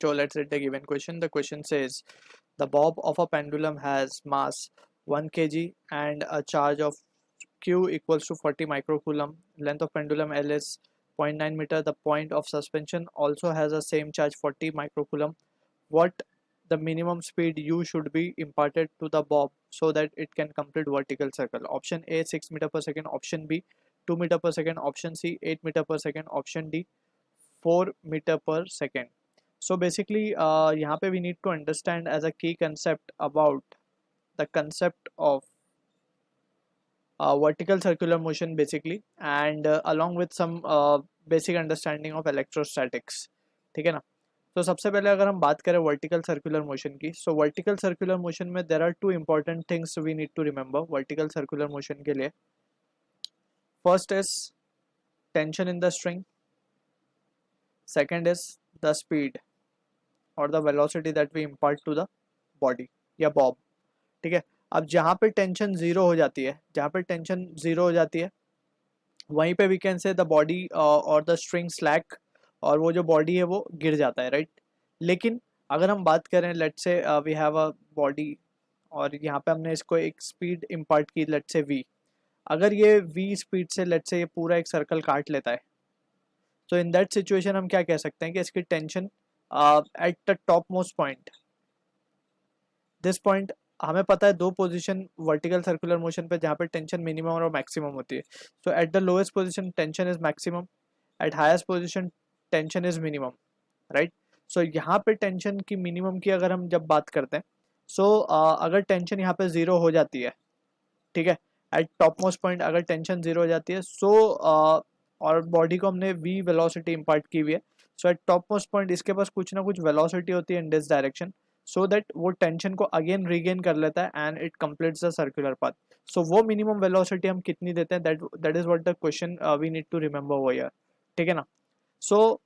So let's read the given question. The question says the bob of a pendulum has mass 1 kg and a charge of q equals to 40 microcoulomb. Length of pendulum L is 0.9 meter. The point of suspension also has a same charge 40 microcoulomb. What the minimum speed u should be imparted to the bob so that it can complete vertical circle? Option A 6 meter per second, option B 2 meter per second, option C 8 meter per second, option D 4 meter per second. So basically यहाँ पे we need to understand as a key concept about the concept of vertical circular motion basically, and along with some basic understanding of electrostatics. ठीक है ना? तो सबसे पहले अगर हम बात करें वर्टिकल सर्कुलर मोशन की, सो वर्टिकल सर्कुलर मोशन में there are two important things we need to remember vertical circular motion के लिए. First is tension in the string, second is the speed और the velocity that we impart to the body या bob. ठीक है, अब जहाँ पे tension zero हो जाती है, जहाँ पे टेंशन जीरो हो जाती है वहीं पे we can say the body और द स्ट्रिंग स्लैक, और वो जो बॉडी है वो गिर जाता है, राइट. लेकिन अगर हम बात करें let's say we have a body और यहाँ पे हमने इसको एक स्पीड इम्पार्ट की लेट्स से v. अगर ये v स्पीड से लेट्स से ये पूरा एक सर्कल काट लेता है, तो इन दैट सिचुएशन हम क्या कह सकते हैं कि इसकी tension eight the top most point, this point, हमें पता है दो पोजीशन वर्टिकल सर्कुलर मोशन पे जहाँ पे टेंशन मिनिमम और मैक्सिमम होती है. So at the lowest position tension is maximum, at highest position tension is minimum, right. So यहाँ पे टेंशन की मिनिमम की अगर हम जब बात करते हैं, सो अगर टेंशन यहाँ पे जीरो हो जाती है, ठीक है, एट टॉप मोस्ट पॉइंट अगर टेंशन जीरो हो जाती है, सो और बॉडी को हमने v वेलोसिटी इम्पार्ट की हुई है, so at top most point इसके पास कुछ ना कुछ वेलोसिटी होती है in this direction, so that वो टेंशन को अगेन रीगेन कर लेता है and it completes the circular path. So वो मिनिमम वेलोसिटी हम कितनी देते हैं, that is what the question we need to remember वो ईयर. ठीक है ना? सो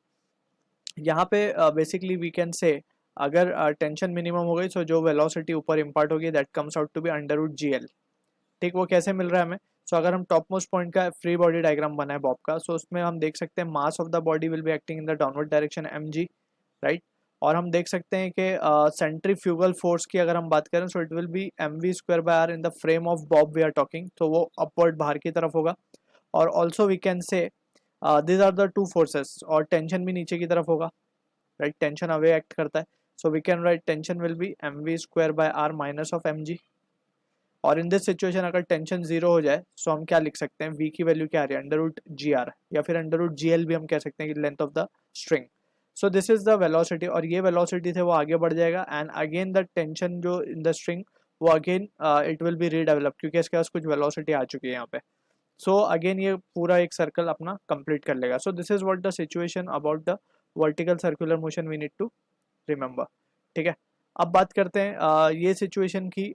यहाँ पे बेसिकली वी कैन से अगर टेंशन मिनिमम हो गई, सो जो वेलोसिटी ऊपर इम्पार्ट होगी that comes out to be under root GL. ठीक, वो कैसे मिल रहा है हमें? सो अगर हम टॉप मोस्ट पॉइंट का फ्री बॉडी डायग्राम बनाए बॉब का, सो उसमें हम देख सकते हैं mass of the body will be acting in the downward direction mg, right. और हम देख सकते हैं कि सेंट्रीफ्यूगल फोर्स की अगर हम बात करें, so it will be mv²/r in the frame of bob we are talking, तो वो अपवर्ड बाहर की तरफ होगा. और also we can say this are the two forces, और टेंशन भी नीचे की तरफ होगा, राइट. टेंशन अवे एक्ट करता है, so we can write tension will be mv²/r minus of mg. और इन दिस सिचुएशन अगर टेंशन जीरो हो जाए, सो हम क्या लिख सकते हैं, v की वैल्यू क्या आ रही है, अंडर रूट GR, या फिर अंडर रूट GL भी हम कह सकते हैं कि length of the string. So this is the velocity, और ये वेलोसिटी से वो आगे बढ़ जाएगा एंड अगेन द टेंशन जो इन द स्ट्रिंग वो again it will B redevelop, क्योंकि इसके पास कुछ वेलोसिटी आ चुकी है यहाँ पे. सो अगेन ये पूरा एक सर्कल अपना कंप्लीट कर लेगा. So this is what the situation about the vertical circular motion we need to remember. ठीक है, अब बात करते हैं ये सिचुएशन की.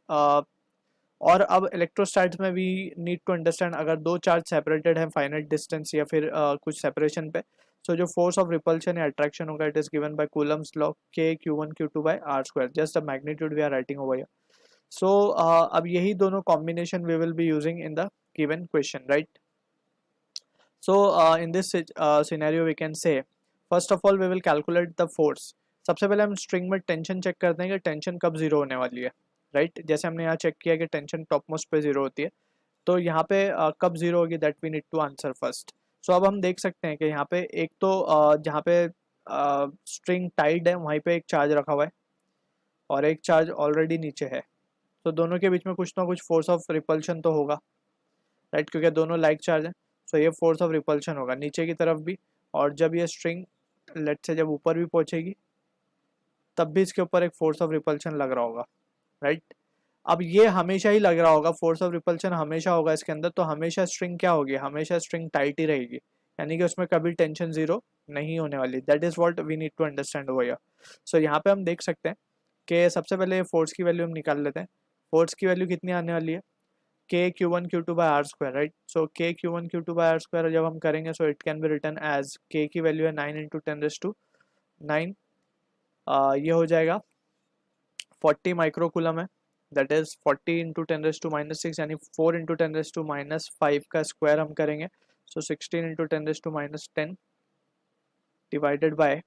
और अब इलेक्ट्रोस्टैट्स में वी नीड टू अंडरस्टैंड, अगर दो चार्ज सेपरेटेड हैं फाइनाइट डिस्टेंस या फिर कुछ सेपरेशन पे, सो जो फोर्स ऑफ रिपल्शन या अट्रैक्शन होगा it is given by Coulomb's law k q1 q2 by r², just the magnitude we are writing over here. So अब यही दोनों combination we will be using in the given question, right. So in this scenario we can say first of all we will calculate the force. सबसे पहले हम string में tension check करते हैं कि टेंशन कब जीरो होने वाली है, राइट. जैसे हमने यहाँ चेक किया कि टेंशन टॉप मोस्ट पे जीरो होती है, तो यहाँ पे कब जीरो होगी that we need to answer first. So अब हम देख सकते हैं कि यहाँ पे एक तो जहाँ पे स्ट्रिंग टाइड है वहीं पे एक चार्ज रखा हुआ है और एक चार्ज ऑलरेडी नीचे है, तो दोनों के बीच में कुछ ना कुछ फोर्स ऑफ रिपल्शन तो होगा, राइट, क्योंकि दोनों लाइक चार्ज हैं. सो ये फोर्स ऑफ रिपल्शन होगा नीचे की तरफ भी, और जब ये स्ट्रिंग लेट से जब ऊपर भी पहुंचेगी तब भी इसके ऊपर एक फोर्स ऑफ रिपल्शन लग रहा होगा, राइट. अब ये हमेशा ही लग रहा होगा, फोर्स ऑफ रिपल्शन हमेशा होगा इसके अंदर, तो हमेशा स्ट्रिंग क्या होगी, हमेशा स्ट्रिंग टाइट ही रहेगी, यानी कि उसमें कभी टेंशन जीरो नहीं होने वाली. That is what we need to understand over here. So यहाँ पे हम देख सकते हैं कि सबसे पहले फोर्स की वैल्यू हम निकाल लेते हैं. फोर्स की वैल्यू कितनी आने वाली है, k q1 q2 by r², right. So k q1 q2 by r² जब हम करेंगे, so it can be written as k की वैल्यू है 9 इंटू 10⁻⁹, ये हो जाएगा 40 माइक्रोकूलम है, दैट इज 40 इंटू 10⁻⁻⁶, यानी 4 इंटू 10⁻⁵ का स्क्वायर हम करेंगे, सो 16 इंटू 10⁻⁻10 डिवाइडेड बाय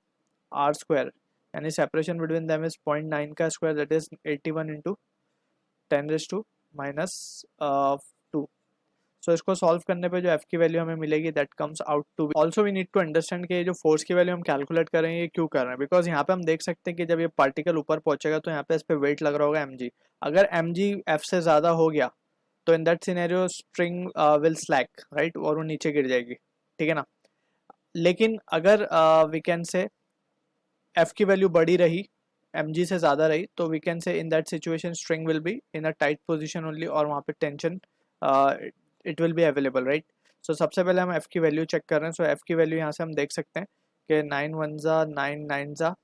r². यानी सेपरेशन बिटवीन दैम इज 0.9 का स्क्वायर, दैट इज 81 इंटू 10⁻²। सो इसको सॉल्व करने पे जो एफ की वैल्यू हमें मिलेगी that comes out to be. Also we need to understand कि ये जो फोर्स की वैल्यू हम कैलकुलेट कर रहे हैं ये क्यों कर रहे हैं, बिकॉज यहाँ पे हम देख सकते हैं कि जब ये पार्टिकल ऊपर पहुंचेगा तो यहाँ पे इस पे वेट लग रहा होगा mg। अगर mg f से ज़्यादा हो गया तो in that scenario string will slack, right, और वो नीचे गिर जाएगी, ठीक है ना। लेकिन अगर वी कैन से f की वैल्यू बड़ी रही, mg से ज़्यादा रही, तो we can say in that situation string will be in a tight position only, और वहाँ पे tension it will be available, right. So सबसे पहले हम f की वैल्यू चेक कर रहे हैं। सो f की वैल्यू यहाँ से हम देख सकते हैं कि 9 1 ज़ा 9 9 ज़ा,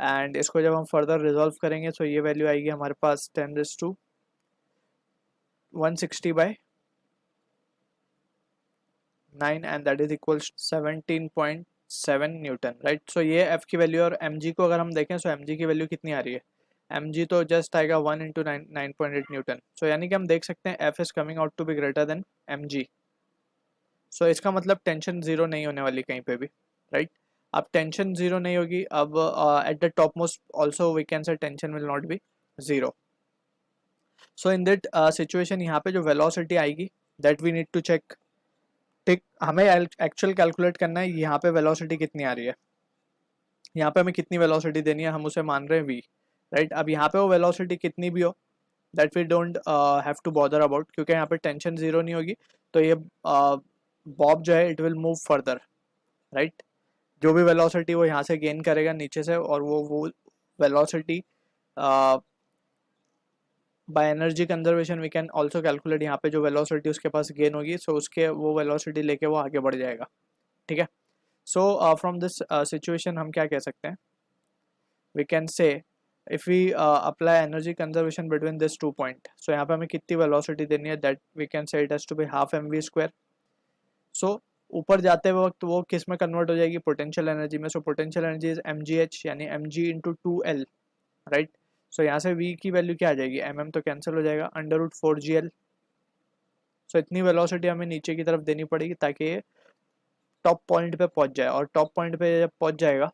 एंड इसको जब हम फर्दर रिजॉल्व करेंगे तो ये वैल्यू आएगी हमारे पास 10⁻⁹ and that is equals 17.7 newton, right. So ये f की वैल्यू, और mg को अगर हम देखें तो mg की वैल्यू कितनी आ रही है, mg तो जस्ट आएगा 1 इंटू 9.8 न्यूटन। सो यानी कि हम देख सकते हैं f is coming out to be greater than mg। So इसका मतलब टेंशन जीरो नहीं होने वाली कहीं पे भी, राइट। अब टेंशन जीरो नहीं होगी, अब at the top most also we can say tension will not be zero. So in that situation यहाँ पे जो वेलोसिटी आएगी that we need to check, ठीक। हमें एक्चुअल कैलकुलेट करना है यहाँ पे वेलोसिटी कितनी आ रही है, यहाँ पे हमें कितनी वेलोसिटी देनी है, हम उसे मान रहे हैं v, राइट। अब यहाँ पे वो वेलोसिटी कितनी भी हो that we don't have to bother about, क्योंकि यहाँ पे टेंशन जीरो नहीं होगी तो ये बॉब जो है it will move further, right. जो भी वेलोसिटी वो यहाँ से गेन करेगा नीचे से, और वो velocity by energy conservation we can also calculate यहाँ पे जो वेलोसिटी उसके पास गेन होगी, सो उसके वो वेलोसिटी लेके वो आगे बढ़ जाएगा, ठीक है। सो फ्रॉम दिस सिचुएशन हम क्या कह सकते हैं, we can say if we apply energy conservation between this 2 point, so यहाँ पे हमें कितनी वेलोसिटी देनी है, that we can say it has to be half mv²। So ऊपर जाते वक्त वो किस में कन्वर्ट हो जाएगी, पोटेंशियल एनर्जी में। So potential energy is mgh, यानी mg into 2l, right. So यहाँ से v की वैल्यू क्या आ जाएगी, mm तो कैंसिल हो जाएगा, √4gl। सो इतनी वेलोसिटी हमें नीचे की तरफ देनी पड़ेगी ताकि ये टॉप पॉइंट पे पहुंच जाए, और टॉप पॉइंट पे जब पहुंच जाएगा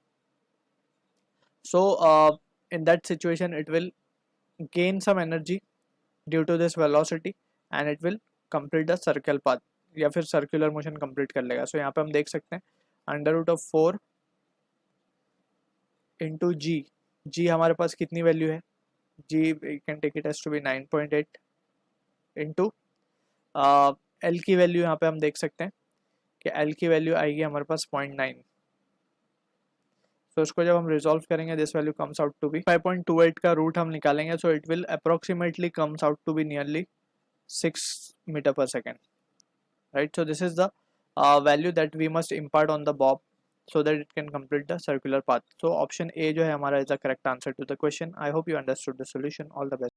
so in that situation it will gain some energy due to this velocity and it will complete the circle path, या फिर सर्कुलर मोशन कंप्लीट कर लेगा। सो यहाँ पे हम देख सकते हैं √4 इंटू जी हमारे पास कितनी वैल्यू है, g can take it as to be 9.8 into L की वैल्यू यहाँ पे हम देख सकते हैं कि एल की वैल्यू आएगी हमारे पास 0.9। तो उसको जब हम रिजॉल्व करेंगे this value comes out to be 5.28 का रूट हम निकालेंगे, so it will approximately comes out to be nearly 6 meter per second, right। So this is the value that we must impart on the bob so that it can complete the circular path. So option A जो है हमारा is the correct answer to the question. I hope you understood the solution. All the best.